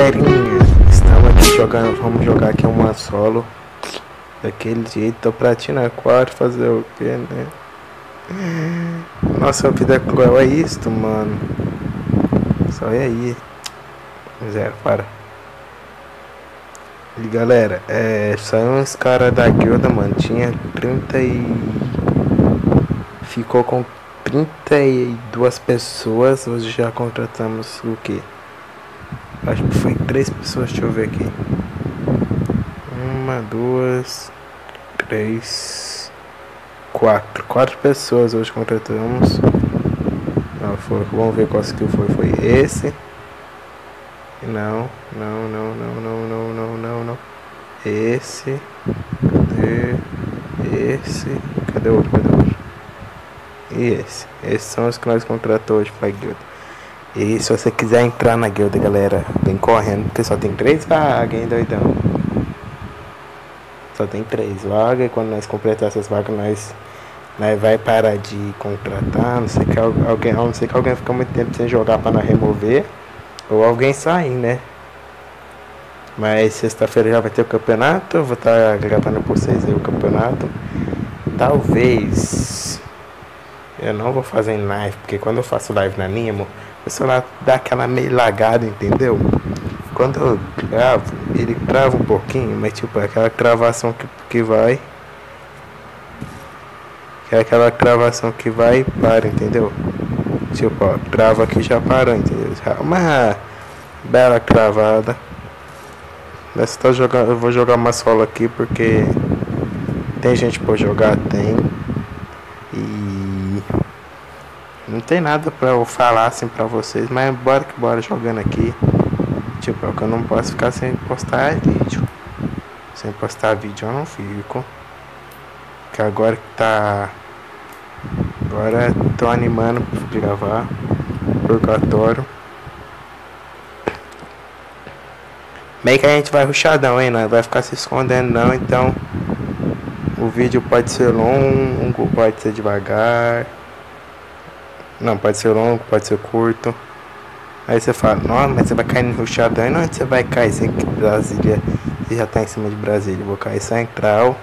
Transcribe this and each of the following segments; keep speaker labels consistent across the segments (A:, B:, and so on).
A: galerinha, estamos aqui jogando, vamos jogar aqui uma solo daquele jeito, tô platina 4, fazer o que, né? Nossa, a vida cruel é isto, mano. Só é aí. Zero, para. E galera, saiu uns caras da guilda, mano. Tinha 30 e... Ficou com 32 pessoas. Hoje já contratamos o que? Acho que foi 3 pessoas, deixa eu ver aqui. 1, 2, 3, 4. 4 pessoas hoje contratamos. Não, foi, vamos ver qual skill foi. Foi esse. Não. Esse. Cadê? Esse. Cadê o outro? E esse. Esses são os que nós contratamos hoje pra guilda. E se você quiser entrar na guilda, galera, vem correndo, porque só tem 3 vagas, hein, doidão? Só tem 3 vagas, e quando nós completar essas vagas, nós vai parar de contratar, a não ser que alguém fica muito tempo sem jogar para nós remover, ou alguém sair, né? Mas sexta-feira já vai ter o campeonato, eu vou estar gravando pra vocês aí o campeonato. Talvez eu não vou fazer em live, porque quando eu faço live na Nimo, o celular dá aquela meio lagada, entendeu? Quando eu gravo, ele trava um pouquinho, mas tipo, é aquela travação que vai. É aquela travação que vai e para, entendeu? Tipo, ó, trava aqui já parou, entendeu? Uma bela travada. Nessa tá jogando, eu vou jogar uma solo aqui porque tem gente pra jogar, tem. E não tem nada pra eu falar assim pra vocês, mas bora jogando aqui. Tipo, é que eu não posso ficar sem postar vídeo. Sem postar vídeo eu não fico. Que agora que tá... Agora tô animando pra gravar. Purgatório. Meio que a gente vai rushadão, hein? Não vai ficar se escondendo não, então... O vídeo pode ser longo, pode ser devagar. Não, pode ser longo, pode ser curto. Aí você fala, nossa, mas você vai cair no rushadão. E não, você vai cair sem Brasília. Você já tá em cima de Brasília. Vou cair central.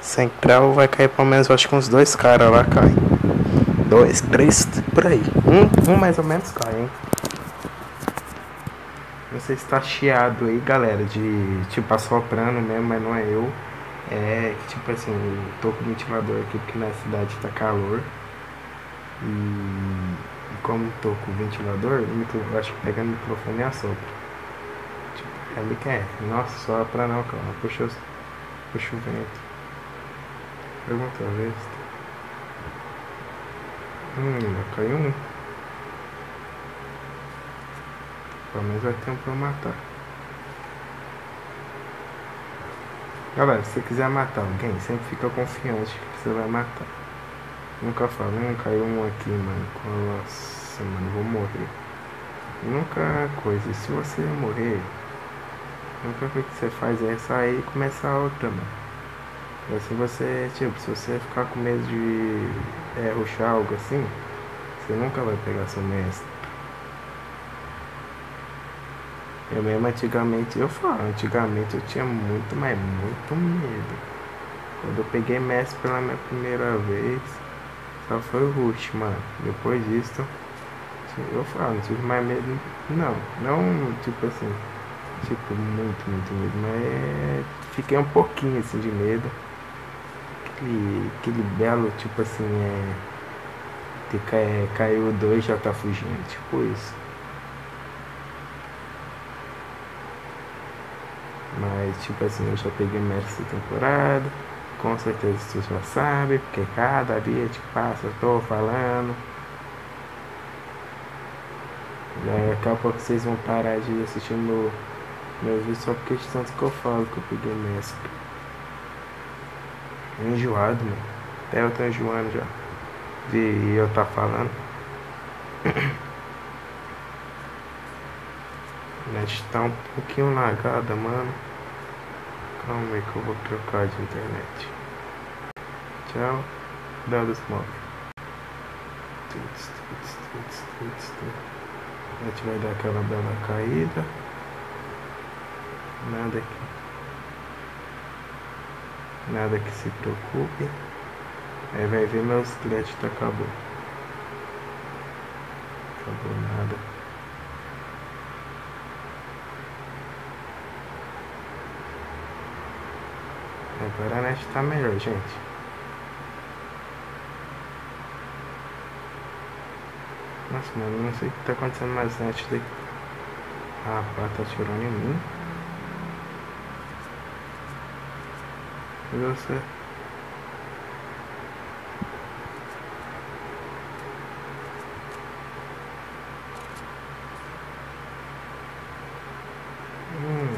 A: Central vai cair pelo menos, acho que uns 2 caras lá caem. 2, 3, por aí. Um mais ou menos cai, hein? Você está chiado aí, galera, de tipo assoprando mesmo, mas não é eu. É tipo assim, eu tô com o ventilador aqui porque na cidade tá calor. E como tô com o ventilador, eu acho que pegando o microfone e assopra. Tipo, é ali que é. Nossa, sopra não, calma. Puxa o vento. Pergunta a vez. Caiu um. Pelo menos vai ter um pra eu matar. Galera, se você quiser matar alguém, sempre fica confiante que você vai matar. Nunca fala, caiu um aqui, mano. Nossa, mano, vou morrer. Nunca coisa, se você morrer, a única coisa que você faz é sair e começar outra, mano. E assim você, tipo, se você ficar com medo de rushar algo assim, você nunca vai pegar seu mestre. Eu mesmo antigamente eu tinha muito, mas muito medo. Quando eu peguei mestre pela minha primeira vez, só foi o rush, mano. Depois disso, eu falo, não tive mais medo. Não tipo assim, tipo, muito medo, mas fiquei um pouquinho assim de medo. Aquele belo, tipo assim, caiu 2 já tá fugindo, tipo isso. Mas tipo assim, eu já peguei mestre essa temporada. Com certeza você já sabe, porque cada dia que passa eu tô falando. Daqui a pouco vocês vão parar de assistir meu vídeo só porque de tanto que eu falo que eu peguei mestre. Enjoado, mano. Até eu tô enjoando já. Vi eu tá falando. A net tá um pouquinho lagada, mano. Calma aí que eu vou trocar de internet. Tchau. Dado smoke. A gente vai dar aquela bela caída. Nada que se preocupe. Aí vai ver meus créditos acabou. Acabou nada. Agora a net tá melhor, gente. Nossa, mano, não sei o que tá acontecendo mais net daqui. Ah, pá, tá atirando em mim. E você? Hum.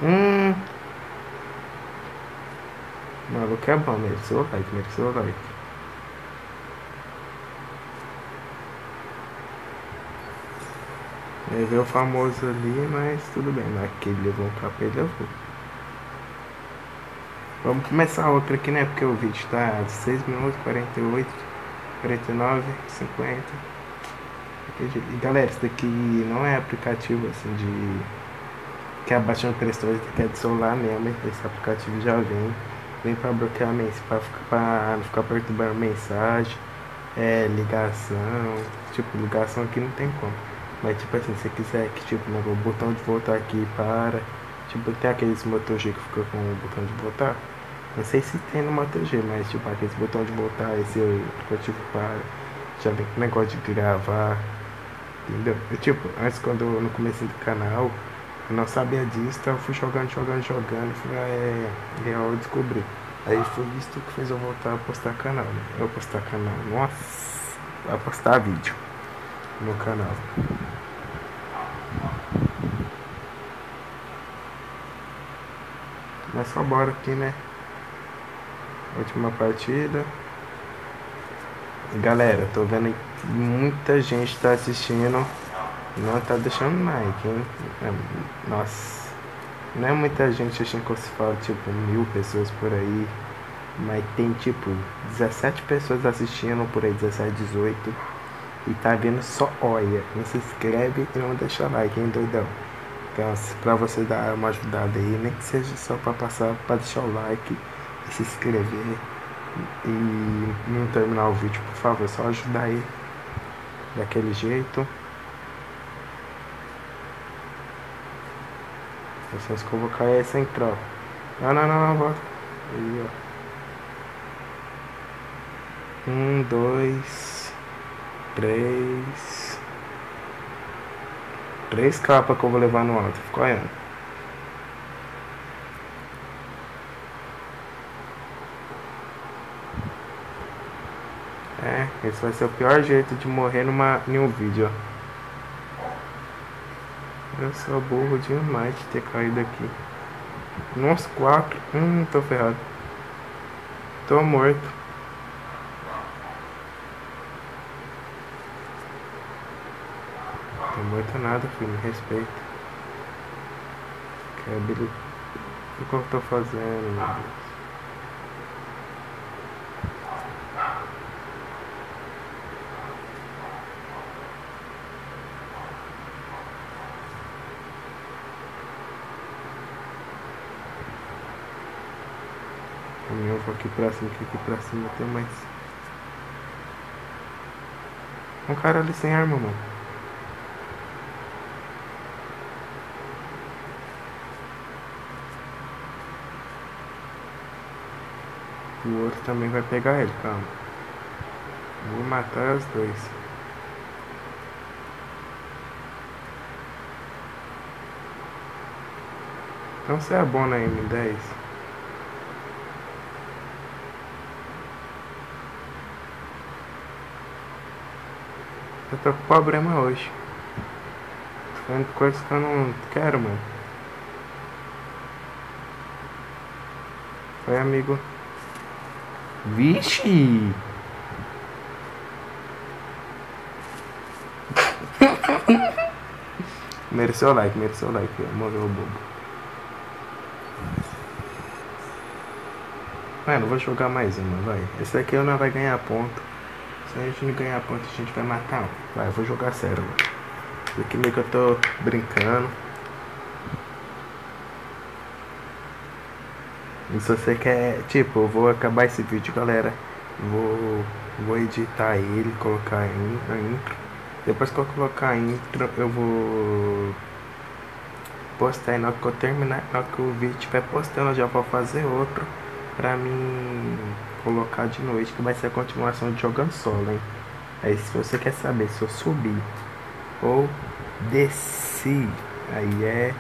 A: Hum. O maluco é bom, mereceu o like, mereceu o like. Ele veio o famoso ali, mas tudo bem, mas que ele levou um capa, ele levou. Vamos começar outra aqui, né? Porque o vídeo tá 6 minutos, 48, 49, 50. E galera, isso daqui não é aplicativo assim de. Que é baixando Play Store, que é de celular mesmo. Esse aplicativo já vem pra bloquear a mensagem, pra não ficar perturbando mensagem, ligação. Tipo, ligação aqui não tem como. Mas tipo assim, se você quiser que tipo, né, o botão de voltar aqui para. Tipo, tem aqueles Moto G que fica com o botão de voltar. Não sei se tem no Moto G, mas tipo, aqueles botão de voltar, esse aplicativo para. Já vem com negócio de gravar. Entendeu? Eu, tipo, antes quando eu no começo do canal, eu não sabia disso, então eu fui jogando, fui real eu descobri. Aí foi isso que fez eu voltar a postar canal, né? Eu postar canal, nossa, a postar vídeo no canal. Mas só bora aqui, né? Última partida. Galera, tô vendo que muita gente tá assistindo. Não tá deixando like, hein? Nossa. Não é muita gente assistindo que se fala, tipo, 1000 pessoas por aí. Mas tem, tipo, 17 pessoas assistindo por aí, 17, 18. E tá vendo só olha. Não se inscreve e não deixa like, hein, doidão? Então, pra você dar uma ajudada aí, nem que seja só pra passar, pra deixar o like e se inscrever. E não terminar o vídeo, por favor, só ajudar aí. Daquele jeito. Vocês convocar aí sem troca. Não, volta. Aí, ó. 1, 2, 3. 3 capas que eu vou levar no alto. Fica olhando. Esse vai ser o pior jeito de morrer em um vídeo, ó. Eu sou burro demais de ter caído aqui. Nossa, 4. Tô ferrado. Tô morto. Tô morto nada, filho. Me respeita. O que eu tô fazendo, meu Deus? Eu vou aqui pra cima, que aqui pra cima tem mais. Um cara ali sem arma, mano. O outro também vai pegar ele, calma. Vou matar os dois. Então você é bom na M10. Eu tô com problema hoje. Tô fazendo coisas que eu não quero, mano. Oi, amigo. Vixe! Mereceu o like, morreu o bobo. Mano, vou jogar mais uma, vai. Esse aqui eu não vai ganhar ponto. Se a gente não ganhar ponto, a gente vai matar um. Vai, eu vou jogar sério, mano. Isso aqui meio que eu tô brincando. E se você quer, tipo, eu vou acabar esse vídeo, galera. Vou editar ele, colocar a intro. Depois que eu colocar a intro, eu vou postar. E na hora que eu terminar, na hora que o vídeo estiver postando, eu já vou fazer outro pra mim colocar de noite, que vai ser a continuação de Jogando Solo, hein? Aí se você quer saber se eu subi ou desci, aí é...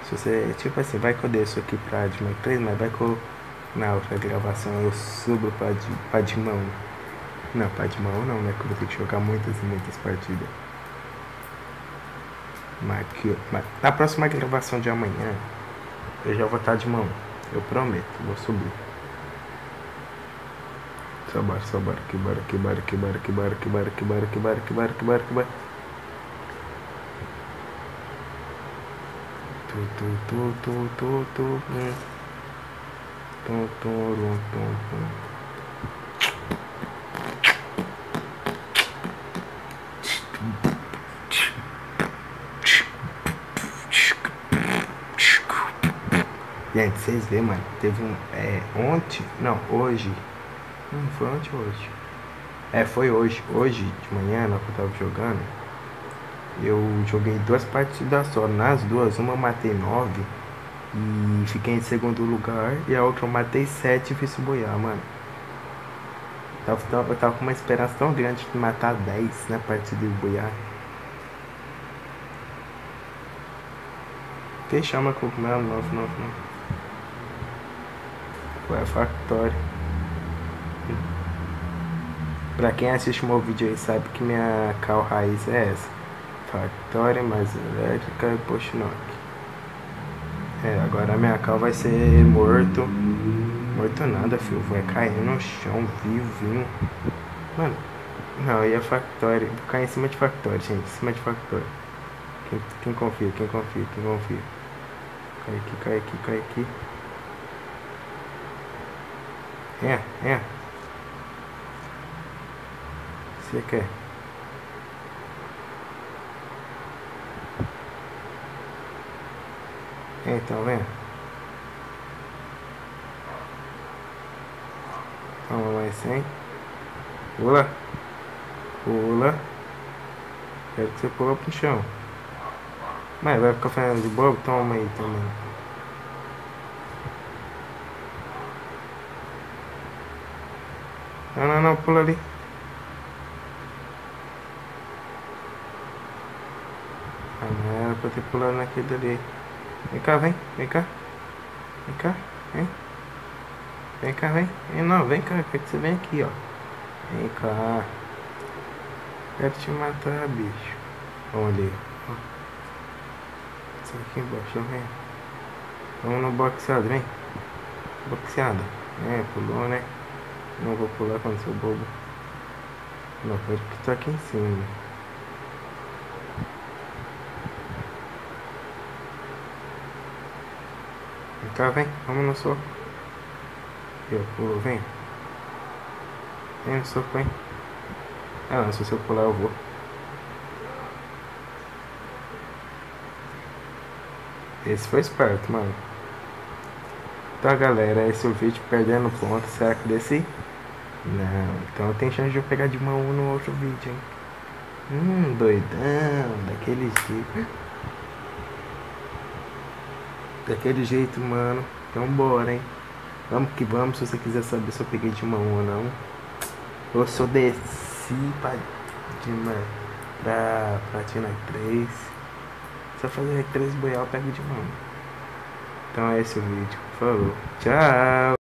A: Se você, tipo assim, vai que eu desço aqui pra Dimão 3, mas vai que eu, na outra gravação eu subo pra Dimão. Não, pra Dimão não, né? Que eu vou ter que jogar muitas e muitas partidas. Mas na próxima gravação de amanhã, eu já vou estar de mão. Eu prometo, vou subir. Só bora aqui, bora. Gente, vocês vê, mano, teve um, ontem, não, hoje, não foi ontem ou hoje? Foi hoje de manhã, na hora que eu tava jogando, eu joguei 2 partidas só, nas 2, uma eu matei 9 e fiquei em segundo lugar, e a outra eu matei 7 e fiz boiar, mano. Eu tava com uma esperança tão grande de matar 10 na partida e boiar. Quem chama cogumelo? Não. Foi a Factory. Pra quem assiste meu vídeo aí sabe que minha cal raiz é essa. Factory mais elétrica e Poshnok. Agora a minha cal vai ser morto. Morto nada, filho. Vai cair no chão, vivinho. Mano, não, e a Factory. Vou cair em cima de Factory, gente. Em cima de Factory. Quem confia? Cai aqui. É. Você quer? Então, vem. Toma mais 100. Pula. Quero que você pula pro chão. Mas vai ficar fazendo de bobo? Toma aí também. Não, pula ali. Não era pra ter pulado naquele ali. Vem cá. Vem cá, não, vem cá, quer que você vem aqui, ó. Vem cá. Quero te matar, bicho. Olha aí, ó. Isso aqui embaixo, vem. Vamos no boxeado, vem. Boxeada. Pulou, né? Não vou pular quando sou bobo. Não, pode que tá aqui em cima. Vem cá, vem. Vamos no soco. Eu pulo, vem. Vem no soco, vem. Não, se eu pular eu vou. Esse foi esperto, mano. Então, galera, esse é o vídeo perdendo ponto. Será que desci? Não, então tem chance de eu pegar de mão no outro vídeo, hein? Doidão, daquele jeito, mano. Então bora, hein? Vamos que vamos. Se você quiser saber se eu peguei de mão ou não, ou se eu desci pra Tina 3. Se eu fazer 3 boiar, eu pego de mão. Então é esse o vídeo. Falou. Tchau.